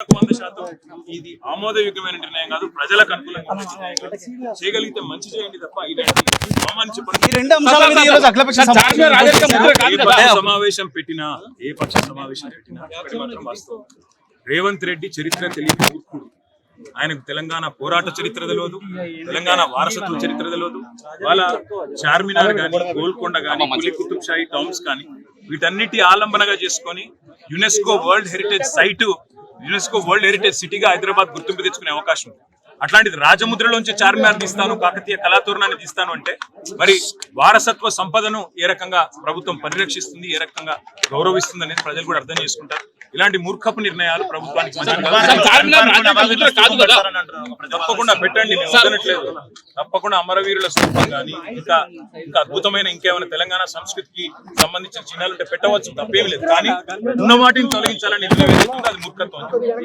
100% ఇది ఆమోదయోగ్యమైన నిర్ణయం కాదు, ప్రజలకు అనుకూలంగా చేయగలిగితే మంచి చేయండి తప్ప ఇలాంటి సమావేశం పెట్టినా ఏ పక్ష సమావేశం పెట్టినా మాత్రం వాస్తవం. రేవంత్ రెడ్డి చరిత్ర తెలియని మూర్ఖుడు. ఆయనకు తెలంగాణ పోరాట చరిత్ర తెలియదు, తెలంగాణ వారసత్వ చరిత్ర తెలియదు. వాళ్ళ చార్మినార్ కానీ, గోల్కొండ కానీ, కులీ కుతుబ్ షాహీ టాంబ్స్ కానీ వీటన్నిటి ఆలంబనగా చేసుకొని యునెస్కో వరల్డ్ హెరిటేజ్ సిటీగా హైదరాబాద్ గుర్తింపు తెచ్చుకునే అవకాశం ఉంది. అట్లాంటిది రాజముద్రలోంచి చార్మినార్ తీస్తాను, కాకతీయ కళాతోరణాన్ని తీస్తాను అంటే మరి వారసత్వ సంపదను ఏ రకంగా ప్రభుత్వం పరిరక్షిస్తుంది, ఏ రకంగా గౌరవిస్తుంది అనేది ప్రజలు కూడా అర్థం చేసుకుంటారు. ఇలాంటి మూర్ఖపు నిర్ణయాలు ప్రభుత్వానికి తప్పకుండా పెట్టండి, మేము వదలట్లేదు. తప్పకుండా అమరవీరుల స్థూపం కానీ ఇంకా అద్భుతమైన ఇంకేమైనా తెలంగాణ సంస్కృతికి సంబంధించిన చిహ్నాలు ఉంటే పెట్టవచ్చు, తప్పేమి లేదు. కానీ ఉన్న వాటిని తొలగించాలని నిర్ణయం అది మూర్ఖత్వం.